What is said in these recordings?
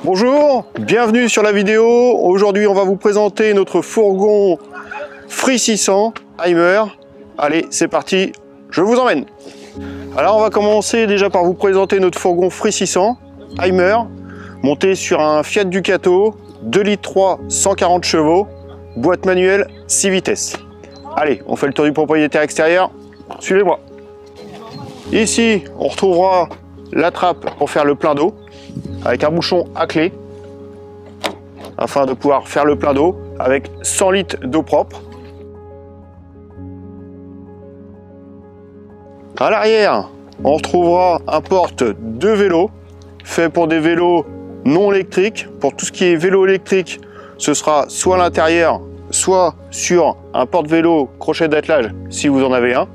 Bonjour, bienvenue sur la vidéo. Aujourd'hui, on va vous présenter notre fourgon Free 600 Heimer. Allez, c'est parti, je vous emmène. Alors, on va commencer déjà par vous présenter notre fourgon Free 600 Heimer, monté sur un Fiat Ducato 2,3 litres, 140 chevaux, boîte manuelle 6 vitesses. Allez, on fait le tour du propriétaire extérieur. Suivez-moi. Ici, on retrouvera la trappe pour faire le plein d'eau, avec un bouchon à clé, afin de pouvoir faire le plein d'eau avec 100 litres d'eau propre. À l'arrière, on retrouvera un porte de vélo, fait pour des vélos non électriques. Pour tout ce qui est vélo électrique, ce sera soit à l'intérieur, soit sur un porte-vélo crochet d'attelage, si vous en avez un.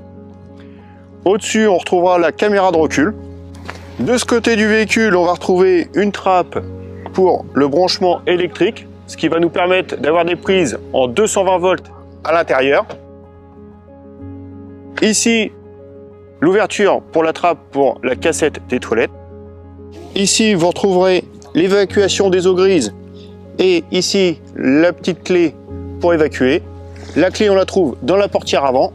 Au-dessus, on retrouvera la caméra de recul. De ce côté du véhicule, on va retrouver une trappe pour le branchement électrique, ce qui va nous permettre d'avoir des prises en 220 volts à l'intérieur. Ici, l'ouverture pour la trappe pour la cassette des toilettes. Ici, vous retrouverez l'évacuation des eaux grises et ici, la petite clé pour évacuer. La clé, on la trouve dans la portière avant.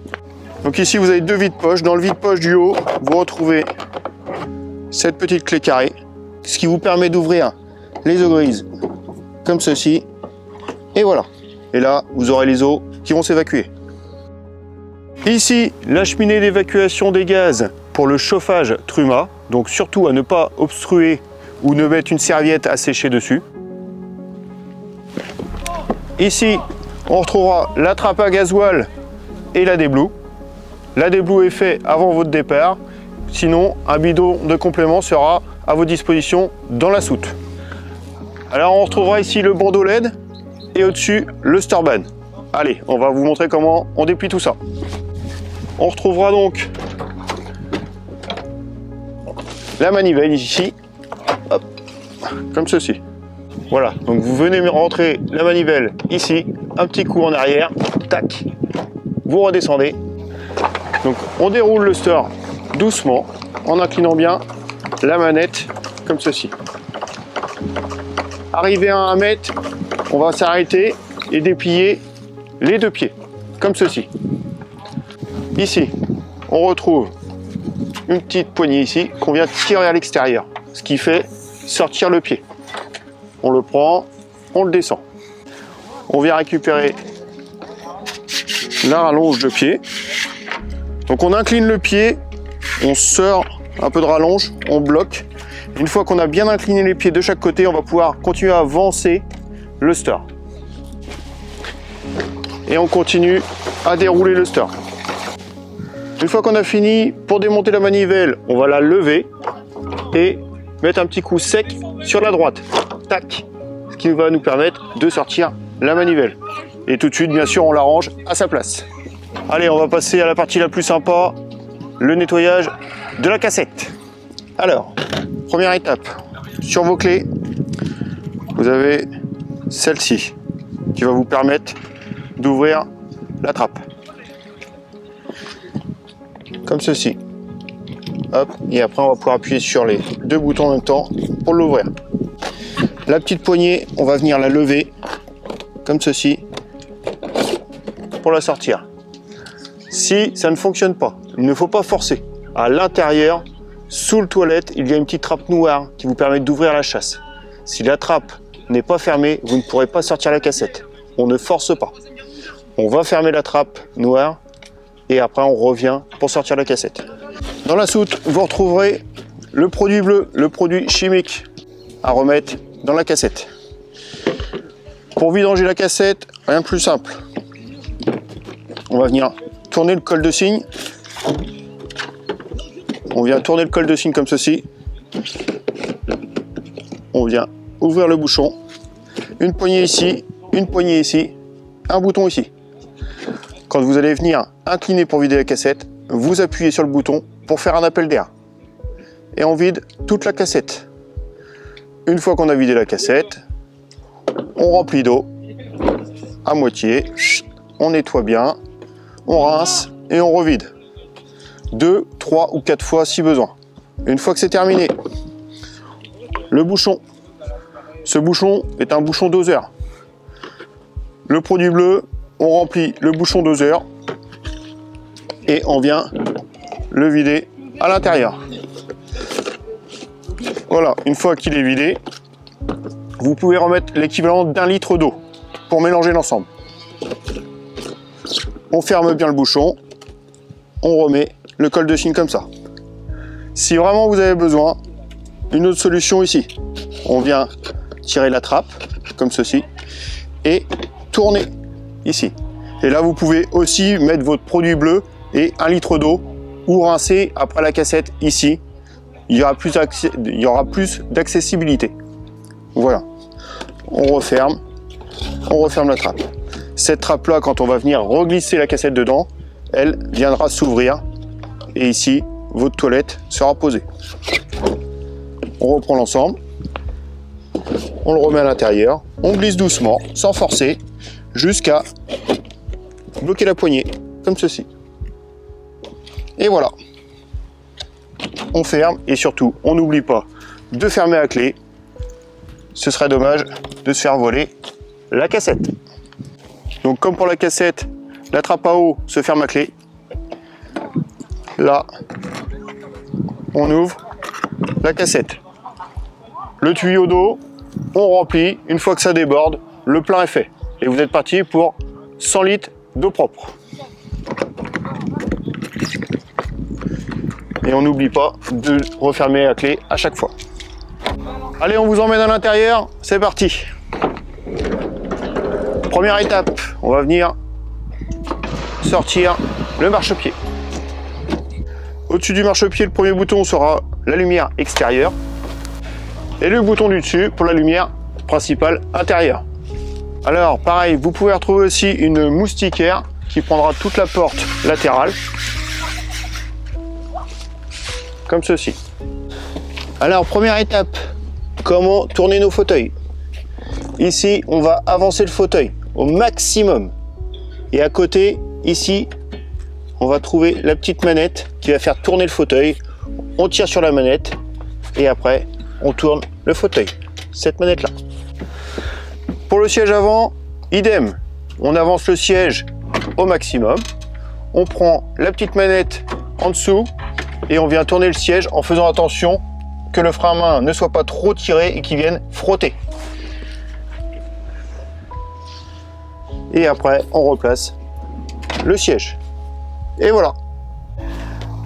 Donc ici, vous avez deux vides-poches. Dans le vide-poche du haut, vous retrouvez cette petite clé carrée, ce qui vous permet d'ouvrir les eaux grises comme ceci. Et voilà. Et là, vous aurez les eaux qui vont s'évacuer. Ici, la cheminée d'évacuation des gaz pour le chauffage Truma. Donc surtout à ne pas obstruer ou ne mettre une serviette à sécher dessus. Ici, on retrouvera la trappe à gasoil et la déblue. La déblue est faite avant votre départ. Sinon, un bidon de complément sera à votre disposition dans la soute. Alors, on retrouvera ici le bandeau LED et au-dessus le Starban. Allez, on va vous montrer comment on déplie tout ça. On retrouvera donc la manivelle ici, hop, comme ceci. Voilà, donc vous venez rentrer la manivelle ici, un petit coup en arrière, tac, vous redescendez. Donc on déroule le store doucement, en inclinant bien la manette, comme ceci. Arrivé à 1 mètre, on va s'arrêter et déplier les deux pieds, comme ceci. Ici, on retrouve une petite poignée ici, qu'on vient tirer à l'extérieur, ce qui fait sortir le pied. On le prend, on le descend. On vient récupérer la rallonge de pied. Donc on incline le pied, on sort un peu de rallonge, on bloque. Une fois qu'on a bien incliné les pieds de chaque côté, on va pouvoir continuer à avancer le store. Et on continue à dérouler le store. Une fois qu'on a fini, pour démonter la manivelle, on va la lever et mettre un petit coup sec sur la droite. Tac, ce qui va nous permettre de sortir la manivelle. Et tout de suite, bien sûr, on la range à sa place. Allez, on va passer à la partie la plus sympa, le nettoyage de la cassette. Alors, première étape, sur vos clés, vous avez celle-ci qui va vous permettre d'ouvrir la trappe. Comme ceci. Hop, et après on va pouvoir appuyer sur les deux boutons en même temps pour l'ouvrir. La petite poignée, on va venir la lever comme ceci pour la sortir. Si ça ne fonctionne pas, il ne faut pas forcer. À l'intérieur, sous le toilette, il y a une petite trappe noire qui vous permet d'ouvrir la chasse. Si la trappe n'est pas fermée, vous ne pourrez pas sortir la cassette. On ne force pas. On va fermer la trappe noire et après on revient pour sortir la cassette. Dans la soute, vous retrouverez le produit bleu, le produit chimique à remettre dans la cassette. Pour vidanger la cassette, rien de plus simple. On va venir tourner le col de cygne. On vient tourner le col de cygne comme ceci. On vient ouvrir le bouchon. Une poignée ici, une poignée ici, un bouton ici. Quand vous allez venir incliner pour vider la cassette, vous appuyez sur le bouton pour faire un appel d'air. Et on vide toute la cassette. Une fois qu'on a vidé la cassette, on remplit d'eau à moitié, on nettoie bien, on rince et on revide. 2, 3 ou 4 fois si besoin. Une fois que c'est terminé, le bouchon Ce bouchon est un bouchon doseur. Le produit bleu, on remplit le bouchon doseur et on vient le vider à l'intérieur. Voilà, une fois qu'il est vidé, vous pouvez remettre l'équivalent d'1 litre d'eau pour mélanger l'ensemble. On ferme bien le bouchon, on remet le col de Chine comme ça. Si vraiment vous avez besoin, une autre solution ici, on vient tirer la trappe comme ceci et tourner ici. Et là vous pouvez aussi mettre votre produit bleu et 1 litre d'eau ou rincer après la cassette ici. Il y aura plus d'accessibilité. Voilà, on referme la trappe. Cette trappe là, quand on va venir reglisser la cassette dedans, elle viendra s'ouvrir et ici votre toilette sera posée. On reprend l'ensemble, on le remet à l'intérieur, on glisse doucement sans forcer jusqu'à bloquer la poignée comme ceci. Et voilà, on ferme et surtout on n'oublie pas de fermer à clé. Ce serait dommage de se faire voler la cassette. Donc comme pour la cassette, la trappe à eau se ferme à clé. Là, on ouvre la cassette. Le tuyau d'eau, on remplit. Une fois que ça déborde, le plein est fait. Et vous êtes parti pour 100 litres d'eau propre. Et on n'oublie pas de refermer à clé à chaque fois. Allez, on vous emmène à l'intérieur, c'est parti. Première étape, on va venir sortir le marchepied. Au-dessus du marchepied, le premier bouton sera la lumière extérieure et le bouton du dessus pour la lumière principale intérieure. Alors pareil, vous pouvez retrouver aussi une moustiquaire qui prendra toute la porte latérale comme ceci. Alors première étape, comment tourner nos fauteuils. Ici, on va avancer le fauteuil au maximum. Et à côté, ici, on va trouver la petite manette qui va faire tourner le fauteuil. On tire sur la manette et après, on tourne le fauteuil. Cette manette-là. Pour le siège avant, idem. On avance le siège au maximum. On prend la petite manette en dessous et on vient tourner le siège en faisant attention que le frein à main ne soit pas trop tiré et qu'il vienne frotter. Et après, on replace le siège. Et voilà.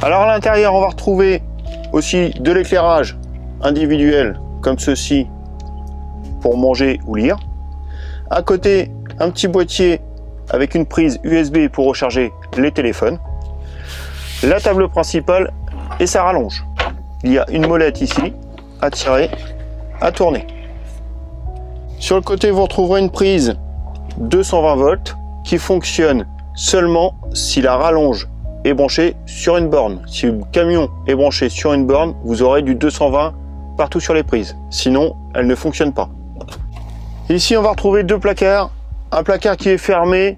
Alors à l'intérieur, on va retrouver aussi de l'éclairage individuel comme ceci pour manger ou lire. À côté, un petit boîtier avec une prise USB pour recharger les téléphones. La table principale et sa rallonge. Il y a une molette ici à tirer, à tourner. Sur le côté, vous retrouverez une prise 220 volts qui fonctionne seulement si la rallonge est branchée sur une borne. Si le camion est branché sur une borne, vous aurez du 220 partout sur les prises. Sinon, elle ne fonctionne pas. Ici, on va retrouver deux placards. Un placard qui est fermé.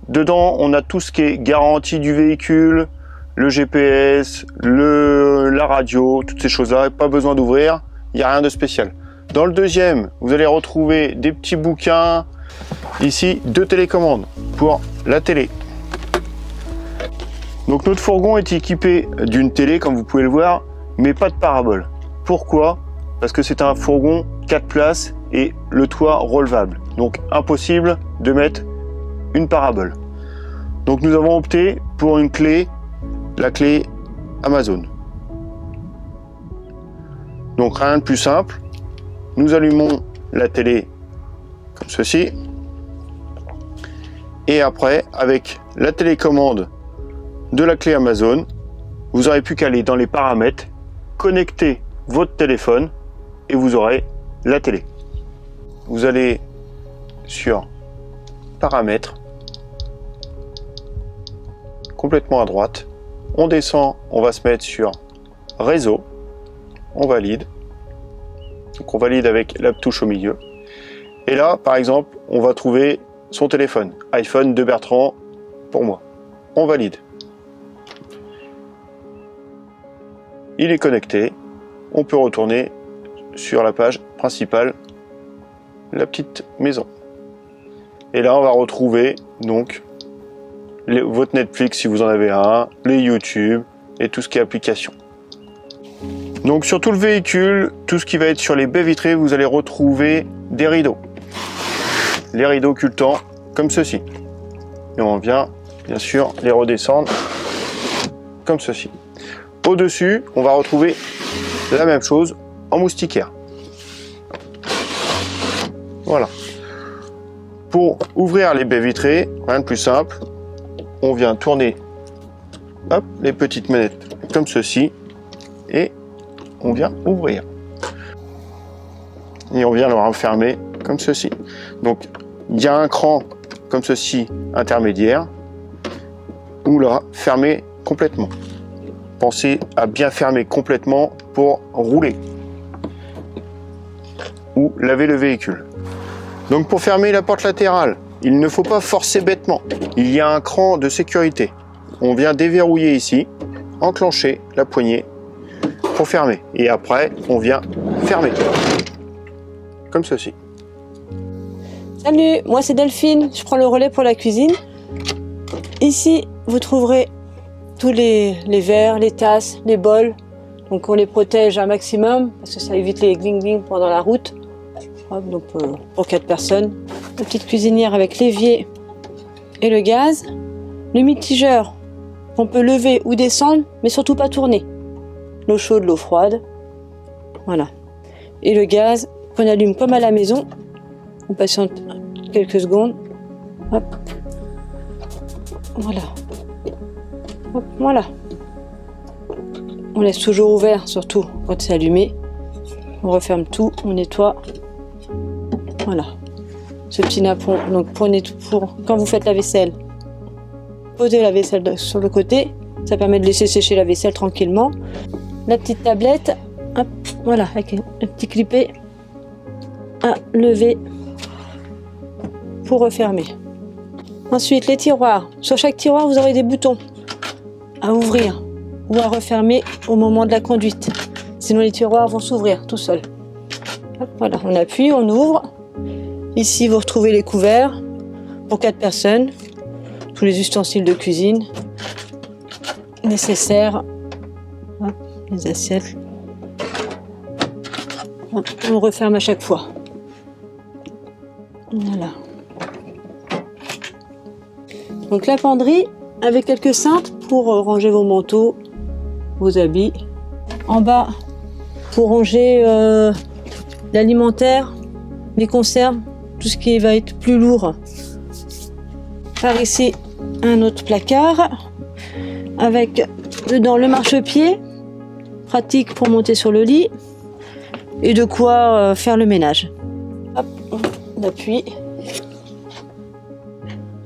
Dedans, on a tout ce qui est garantie du véhicule, le GPS, la radio, toutes ces choses-là. Pas besoin d'ouvrir. Il n'y a rien de spécial. Dans le deuxième, vous allez retrouver des petits bouquins. Ici, deux télécommandes pour la télé. Donc notre fourgon est équipé d'une télé, comme vous pouvez le voir, mais pas de parabole. Pourquoi? Parce que c'est un fourgon 4 places et le toit relevable. Donc impossible de mettre une parabole. Donc nous avons opté pour une clé, la clé Amazon. Donc rien de plus simple. Nous allumons la télé comme ceci. Et après, avec la télécommande de la clé Amazon, vous aurez plus qu'à aller dans les paramètres, connecter votre téléphone et vous aurez la télé. Vous allez sur paramètres, complètement à droite. On descend, on va se mettre sur réseau, on valide. Donc on valide avec la touche au milieu. Et là, par exemple, on va trouver son téléphone, iPhone de Bertrand pour moi. On valide. Il est connecté. On peut retourner sur la page principale la petite maison. Et là, on va retrouver donc votre Netflix si vous en avez un, les YouTube et tout ce qui est application. Donc sur tout le véhicule, tout ce qui va être sur les baies vitrées, vous allez retrouver des rideaux. Les rideaux occultants comme ceci. Et on vient bien sûr les redescendre comme ceci. Au-dessus, on va retrouver la même chose en moustiquaire. Voilà. Pour ouvrir les baies vitrées, rien de plus simple, on vient tourner hop, les petites manettes comme ceci et on vient ouvrir. Et on vient le refermer comme ceci. Donc il y a un cran comme ceci intermédiaire ou là fermé complètement. Pensez à bien fermer complètement pour rouler ou laver le véhicule. Donc pour fermer la porte latérale, il ne faut pas forcer bêtement. Il y a un cran de sécurité. On vient déverrouiller ici, enclencher la poignée pour fermer. Et après, on vient fermer. Comme ceci. Salut, moi c'est Delphine, je prends le relais pour la cuisine. Ici, vous trouverez tous les verres, les tasses, les bols. Donc on les protège un maximum parce que ça évite les gling-gling pendant la route. Hop, donc pour 4 personnes. La petite cuisinière avec l'évier et le gaz. Le mitigeur qu'on peut lever ou descendre, mais surtout pas tourner. L'eau chaude, l'eau froide. Voilà. Et le gaz qu'on allume comme à la maison. On patiente quelques secondes. Hop. Voilà. Hop, voilà. On laisse toujours ouvert, surtout quand c'est allumé. On referme tout, on nettoie. Voilà. Ce petit napperon, donc pour quand vous faites la vaisselle, posez la vaisselle sur le côté. Ça permet de laisser sécher la vaisselle tranquillement. La petite tablette, hop, voilà, avec un petit clipet à lever pour refermer. Ensuite, les tiroirs. Sur chaque tiroir, vous aurez des boutons à ouvrir ou à refermer au moment de la conduite. Sinon, les tiroirs vont s'ouvrir tout seuls. Voilà, on appuie, on ouvre. Ici, vous retrouvez les couverts pour 4 personnes, tous les ustensiles de cuisine nécessaires, hop, les assiettes. Hop, on referme à chaque fois. Voilà. Donc la penderie avec quelques cintres pour ranger vos manteaux, vos habits. En bas, pour ranger l'alimentaire, les conserves, tout ce qui va être plus lourd. Par ici, un autre placard avec dedans le marchepied, pratique pour monter sur le lit et de quoi faire le ménage. Hop, on appuie.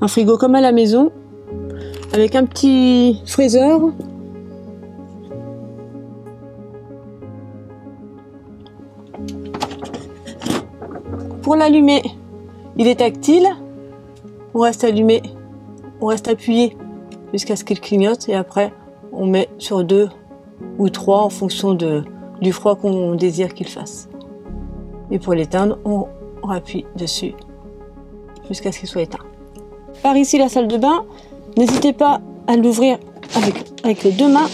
Un frigo comme à la maison avec un petit freezer. Pour l'allumer, il est tactile. On reste allumé, on reste appuyé jusqu'à ce qu'il clignote et après on met sur 2 ou 3 en fonction du froid qu'on désire qu'il fasse. Et pour l'éteindre, on appuie dessus jusqu'à ce qu'il soit éteint. Par ici la salle de bain, n'hésitez pas à l'ouvrir avec les 2 mains.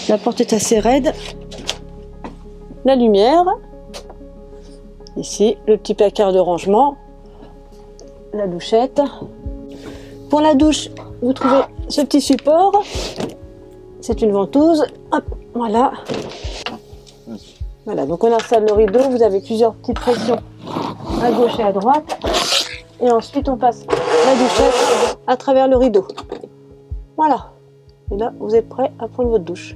La porte est assez raide. La lumière. Ici, le petit placard de rangement, la douchette. Pour la douche, vous trouvez ce petit support. C'est une ventouse. Hop, voilà. Voilà, donc on installe le rideau. Vous avez plusieurs petites pressions à gauche et à droite. Et ensuite, on passe la douchette à travers le rideau. Voilà. Et là, vous êtes prêt à prendre votre douche.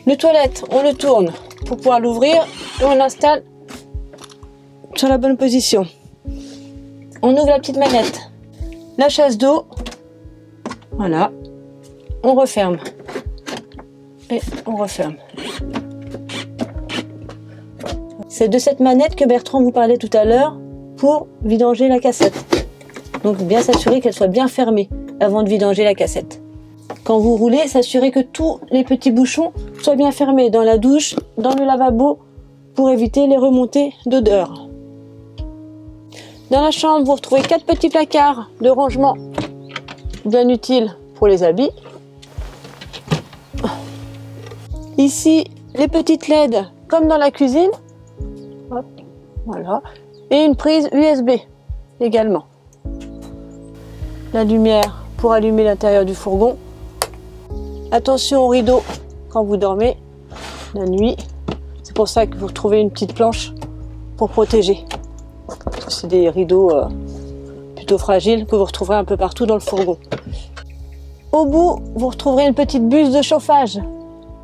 Le toilette, on le tourne pour pouvoir l'ouvrir et on l'installe sur la bonne position. On ouvre la petite manette. La chasse d'eau. Voilà. On referme. Et on referme. C'est de cette manette que Bertrand vous parlait tout à l'heure pour vidanger la cassette. Donc bien s'assurer qu'elle soit bien fermée avant de vidanger la cassette. Quand vous roulez, s'assurez que tous les petits bouchons soient bien fermés dans la douche, dans le lavabo, pour éviter les remontées d'odeur. Dans la chambre, vous retrouvez 4 petits placards de rangement bien utiles pour les habits. Ici, les petites LED comme dans la cuisine. Hop, voilà. Et une prise USB également. La lumière pour allumer l'intérieur du fourgon. Attention aux rideaux quand vous dormez la nuit. C'est pour ça que vous retrouvez une petite planche pour protéger. C'est des rideaux plutôt fragiles que vous retrouverez un peu partout dans le fourgon. Au bout, vous retrouverez une petite buse de chauffage.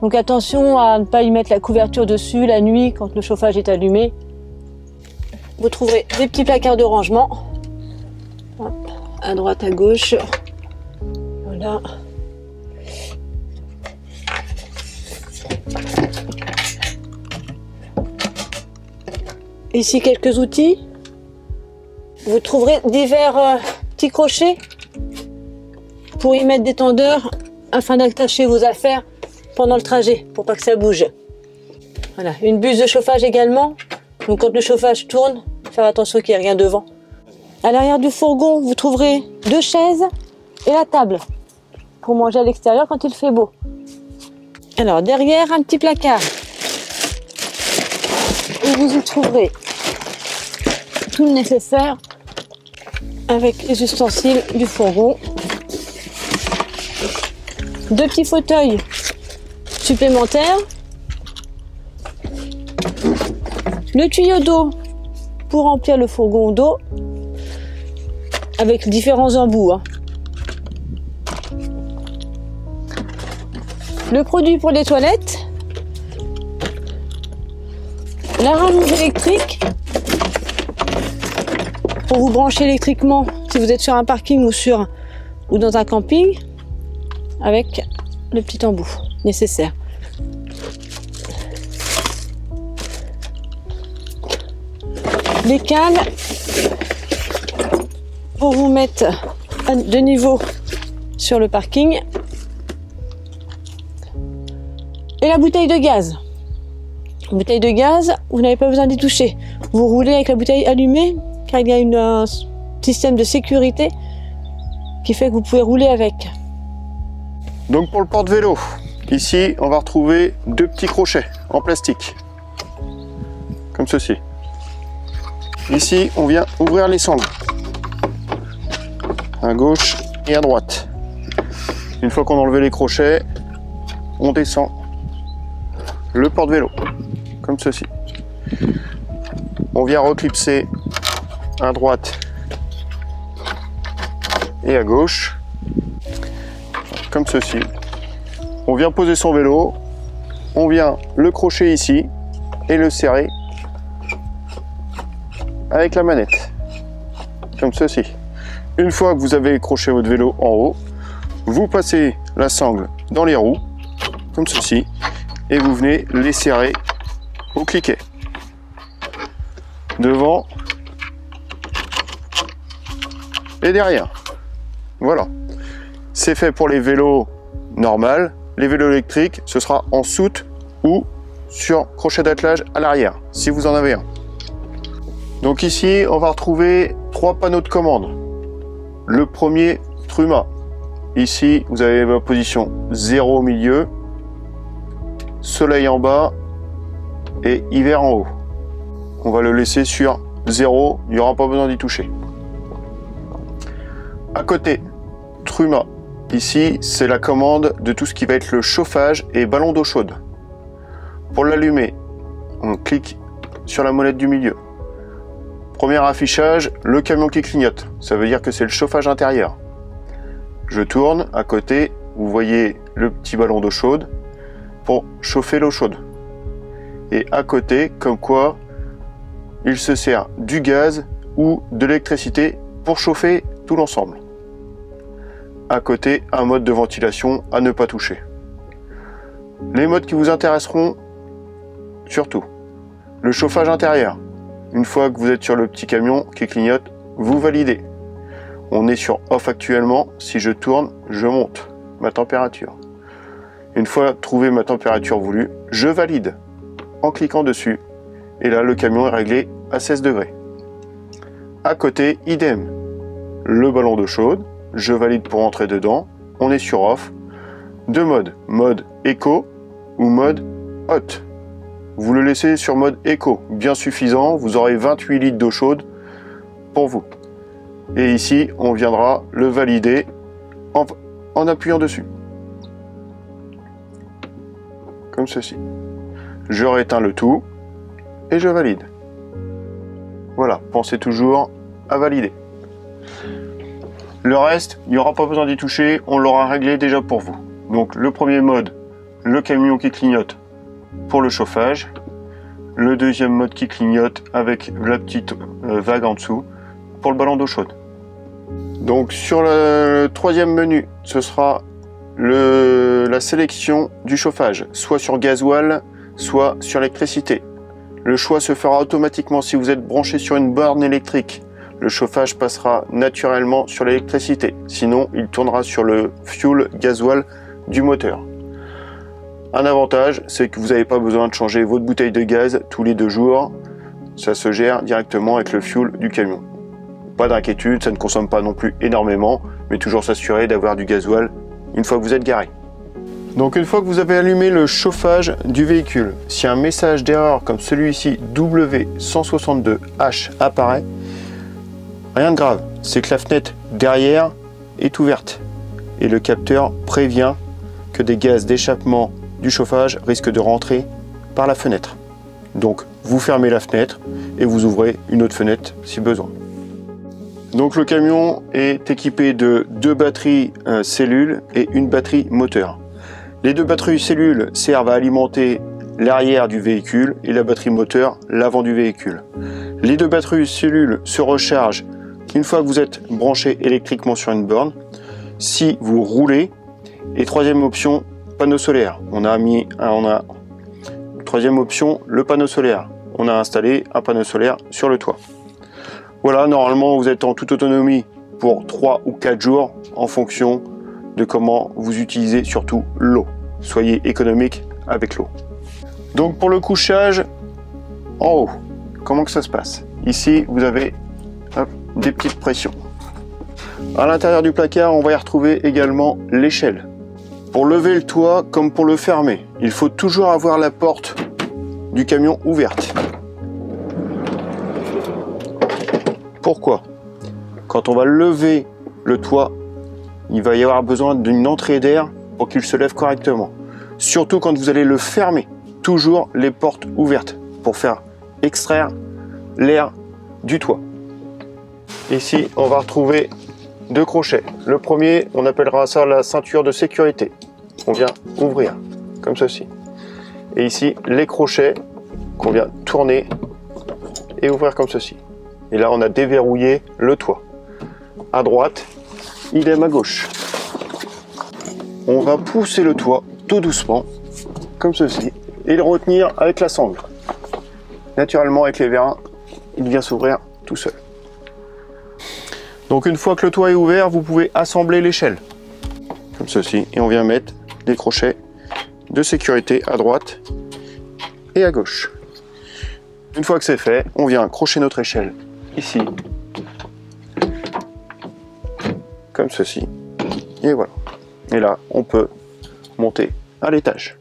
Donc attention à ne pas y mettre la couverture dessus la nuit quand le chauffage est allumé. Vous trouverez des petits placards de rangement. Hop, à droite, à gauche. Voilà. Ici quelques outils. Vous trouverez divers petits crochets pour y mettre des tendeurs afin d'attacher vos affaires pendant le trajet pour pas que ça bouge. Voilà, une buse de chauffage également. Donc quand le chauffage tourne, faire attention qu'il n'y ait rien devant. À l'arrière du fourgon, vous trouverez 2 chaises et la table pour manger à l'extérieur quand il fait beau. Alors derrière, un petit placard où vous y trouverez tout le nécessaire avec les ustensiles du fourgon. 2 petits fauteuils supplémentaires. Le tuyau d'eau pour remplir le fourgon d'eau avec différents embouts. Le produit pour les toilettes. La rallonge électrique pour vous brancher électriquement si vous êtes sur un parking ou dans un camping avec le petit embout nécessaire. Les cales pour vous mettre de niveau sur le parking. Et la bouteille de gaz. La bouteille de gaz, vous n'avez pas besoin d'y toucher. Vous roulez avec la bouteille allumée car il y a un système de sécurité qui fait que vous pouvez rouler avec. Donc pour le porte-vélo, ici on va retrouver 2 petits crochets en plastique, comme ceci. Ici on vient ouvrir les sangles, à gauche et à droite. Une fois qu'on a enlevé les crochets, on descend le porte-vélo, comme ceci. On vient reclipser à droite et à gauche, comme ceci. On vient poser son vélo, on vient le crocher ici et le serrer avec la manette, comme ceci. Une fois que vous avez accroché votre vélo en haut, vous passez la sangle dans les roues, comme ceci, et vous venez les serrer au cliquet. Devant et derrière. Voilà. C'est fait pour les vélos normaux. Les vélos électriques, ce sera en soute ou sur crochet d'attelage à l'arrière, si vous en avez un. Donc ici, on va retrouver 3 panneaux de commande. Le premier, Truma. Ici, vous avez votre position 0 au milieu, soleil en bas et hiver en haut. On va le laisser sur 0, il n'y aura pas besoin d'y toucher. À côté, Truma. Ici, c'est la commande de tout ce qui va être le chauffage et ballon d'eau chaude. Pour l'allumer, on clique sur la molette du milieu. Premier affichage, le camion qui clignote. Ça veut dire que c'est le chauffage intérieur. Je tourne, à côté, vous voyez le petit ballon d'eau chaude pour chauffer l'eau chaude. Et à côté, comme quoi, il se sert du gaz ou de l'électricité pour chauffer tout l'ensemble. À côté, un mode de ventilation à ne pas toucher. Les modes qui vous intéresseront, surtout, le chauffage intérieur. Une fois que vous êtes sur le petit camion qui clignote, vous validez. On est sur off actuellement, si je tourne, je monte ma température. Une fois trouvé ma température voulue, je valide en cliquant dessus. Et là, le camion est réglé à 16 degrés. À côté, idem. Le ballon d'eau chaude, je valide pour entrer dedans. On est sur off. Deux modes, mode éco ou mode hot. Vous le laissez sur mode éco, bien suffisant. Vous aurez 28 litres d'eau chaude pour vous. Et ici, on viendra le valider en appuyant dessus. Comme ceci. Je rééteins le tout et je valide. Voilà, pensez toujours à valider. Le reste, il n'y aura pas besoin d'y toucher, on l'aura réglé déjà pour vous. Donc le premier mode, le camion qui clignote pour le chauffage. Le deuxième mode qui clignote avec la petite vague en dessous pour le ballon d'eau chaude. Donc sur le troisième menu, ce sera la sélection du chauffage, soit sur gasoil, soit sur électricité. Le choix se fera automatiquement si vous êtes branché sur une borne électrique. Le chauffage passera naturellement sur l'électricité, sinon il tournera sur le fuel gasoil du moteur. Un avantage, c'est que vous n'avez pas besoin de changer votre bouteille de gaz tous les 2 jours. Ça se gère directement avec le fuel du camion. Pas d'inquiétude, ça ne consomme pas non plus énormément, mais toujours s'assurer d'avoir du gasoil une fois que vous êtes garé. Donc une fois que vous avez allumé le chauffage du véhicule, si un message d'erreur comme celui-ci W162H apparaît, rien de grave, c'est que la fenêtre derrière est ouverte et le capteur prévient que des gaz d'échappement du chauffage risquent de rentrer par la fenêtre. Donc vous fermez la fenêtre et vous ouvrez une autre fenêtre si besoin. Donc le camion est équipé de 2 batteries cellules et une batterie moteur. Les 2 batteries cellules servent à alimenter l'arrière du véhicule et la batterie moteur l'avant du véhicule. Les 2 batteries cellules se rechargent une fois que vous êtes branché électriquement sur une borne, si vous roulez. Et troisième option, panneau solaire. Troisième option, le panneau solaire. On a installé un panneau solaire sur le toit. Voilà, normalement vous êtes en toute autonomie pour 3 ou 4 jours en fonction de comment vous utilisez surtout l'eau. Soyez économique avec l'eau. Donc pour le couchage, en haut, comment que ça se passe? Ici, vous avez des petites pressions. À l'intérieur du placard, on va y retrouver également l'échelle. Pour lever le toit, comme pour le fermer, il faut toujours avoir la porte du camion ouverte. Pourquoi? Quand on va lever le toit, il va y avoir besoin d'une entrée d'air pour qu'il se lève correctement. Surtout quand vous allez le fermer, toujours les portes ouvertes pour faire extraire l'air du toit. Ici, on va retrouver 2 crochets. Le premier, on appellera ça la ceinture de sécurité. On vient ouvrir comme ceci. Et ici, les crochets qu'on vient tourner et ouvrir comme ceci. Et là, on a déverrouillé le toit. À droite, idem à gauche. On va pousser le toit tout doucement, comme ceci, et le retenir avec la sangle. Naturellement, avec les vérins, il vient s'ouvrir tout seul. Donc une fois que le toit est ouvert, vous pouvez assembler l'échelle, comme ceci, et on vient mettre des crochets de sécurité à droite et à gauche. Une fois que c'est fait, on vient accrocher notre échelle ici, comme ceci, et voilà. Et là, on peut monter à l'étage.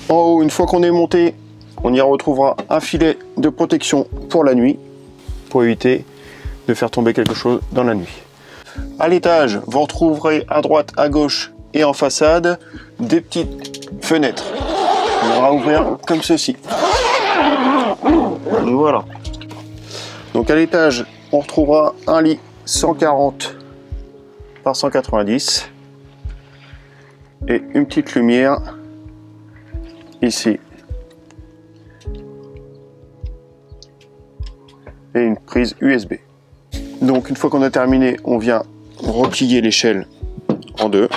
En haut, une fois qu'on est monté, on y retrouvera un filet de protection pour la nuit, pour éviter de faire tomber quelque chose dans la nuit. À l'étage, vous retrouverez à droite, à gauche et en façade des petites fenêtres. On va ouvrir comme ceci. Voilà. Donc à l'étage, on retrouvera un lit 140 par 190 et une petite lumière ici et une prise USB. Donc une fois qu'on a terminé, on vient replier l'échelle en 2.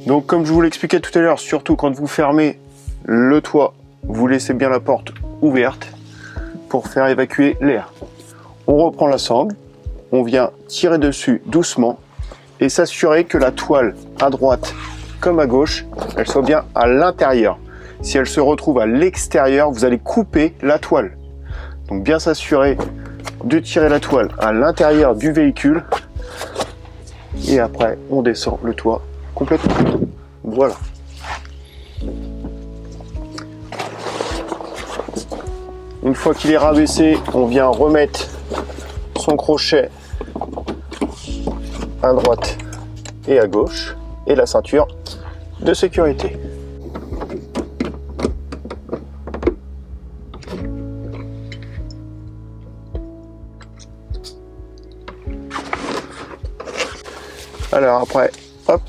Donc comme je vous l'expliquais tout à l'heure, surtout quand vous fermez le toit, vous laissez bien la porte ouverte pour faire évacuer l'air. On reprend la sangle, on vient tirer dessus doucement et s'assurer que la toile à droite comme à gauche, elle soit bien à l'intérieur. Si elle se retrouve à l'extérieur, vous allez couper la toile. Donc bien s'assurer de tirer la toile à l'intérieur du véhicule. Et après, on descend le toit complètement. Voilà. Une fois qu'il est rabaissé, on vient remettre son crochet à droite et à gauche et la ceinture de sécurité. Alors après, hop,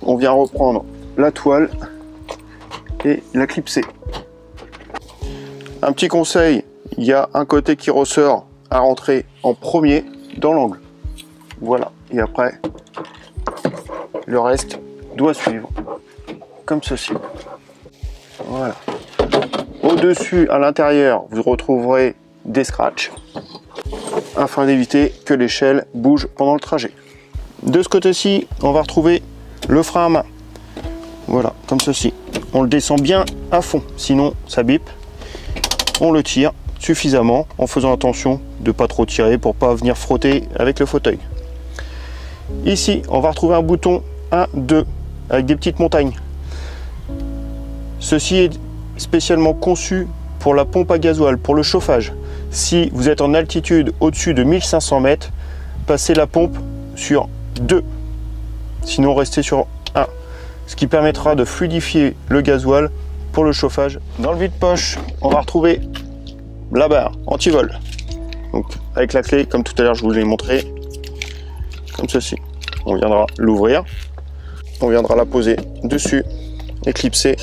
on vient reprendre la toile et la clipser. Un petit conseil, il y a un côté qui ressort à rentrer en premier dans l'angle. Voilà, et après, le reste doit suivre, comme ceci. Voilà. Au-dessus, à l'intérieur, vous retrouverez des scratchs, afin d'éviter que l'échelle bouge pendant le trajet. De ce côté-ci, on va retrouver le frein à main. Voilà, comme ceci. On le descend bien à fond, sinon ça bip. On le tire suffisamment en faisant attention de ne pas trop tirer pour ne pas venir frotter avec le fauteuil. Ici, on va retrouver un bouton 1, 2 avec des petites montagnes. Ceci est spécialement conçu pour la pompe à gasoil, pour le chauffage. Si vous êtes en altitude au-dessus de 1500 mètres, passez la pompe sur 2, sinon restez sur 1, ce qui permettra de fluidifier le gasoil pour le chauffage. Dans le vide-poche, on va retrouver la barre anti-vol. Donc avec la clé, comme tout à l'heure je vous l'ai montré, comme ceci. On viendra l'ouvrir, on viendra la poser dessus et clipser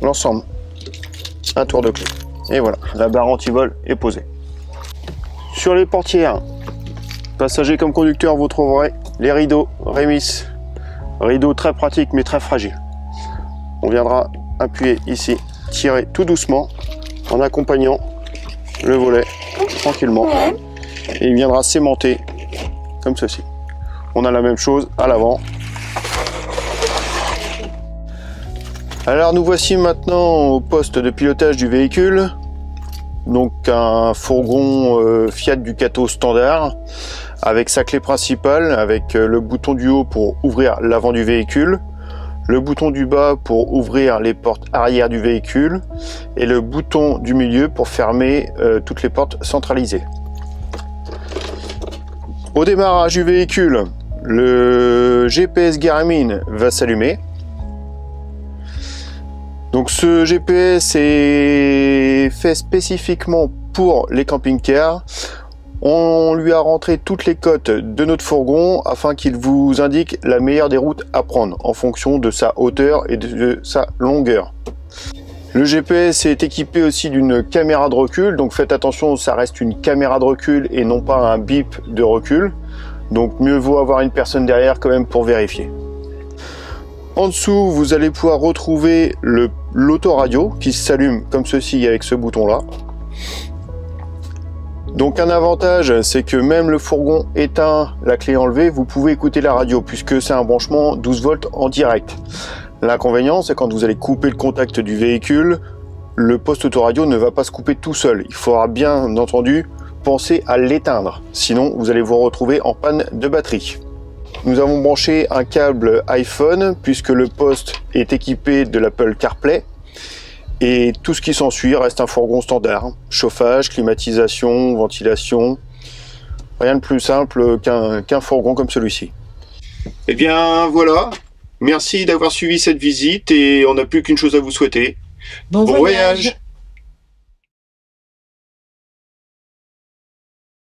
l'ensemble. Un tour de clé. Et voilà, la barre anti-vol est posée. Sur les portières, passagers comme conducteurs, vous trouverez les rideaux Remis. Rideaux très pratiques mais très fragiles. On viendra appuyer ici, tirer tout doucement en accompagnant le volet tranquillement. Et il viendra s'aimanter comme ceci. On a la même chose à l'avant. Alors nous voici maintenant au poste de pilotage du véhicule. Donc un fourgon Fiat Ducato standard avec sa clé principale, avec le bouton du haut pour ouvrir l'avant du véhicule, le bouton du bas pour ouvrir les portes arrière du véhicule et le bouton du milieu pour fermer toutes les portes centralisées. Au démarrage du véhicule, le GPS Garmin va s'allumer. Donc ce GPS est fait spécifiquement pour les camping-cars. On lui a rentré toutes les cotes de notre fourgon afin qu'il vous indique la meilleure des routes à prendre en fonction de sa hauteur et de sa longueur. Le GPS est équipé aussi d'une caméra de recul, donc faites attention, ça reste une caméra de recul et non pas un bip de recul. Donc mieux vaut avoir une personne derrière quand même pour vérifier. En dessous, vous allez pouvoir retrouver l'autoradio qui s'allume comme ceci avec ce bouton-là. Donc un avantage, c'est que même le fourgon éteint, la clé enlevée, vous pouvez écouter la radio puisque c'est un branchement 12 volts en direct. L'inconvénient, c'est quand vous allez couper le contact du véhicule, le poste autoradio ne va pas se couper tout seul. Il faudra bien entendu penser à l'éteindre, sinon vous allez vous retrouver en panne de batterie. Nous avons branché un câble iPhone puisque le poste est équipé de l'Apple CarPlay et tout ce qui s'ensuit reste un fourgon standard. Chauffage, climatisation, ventilation, rien de plus simple qu'un fourgon comme celui-ci. Et bien voilà, merci d'avoir suivi cette visite et on n'a plus qu'une chose à vous souhaiter. Bon voyage.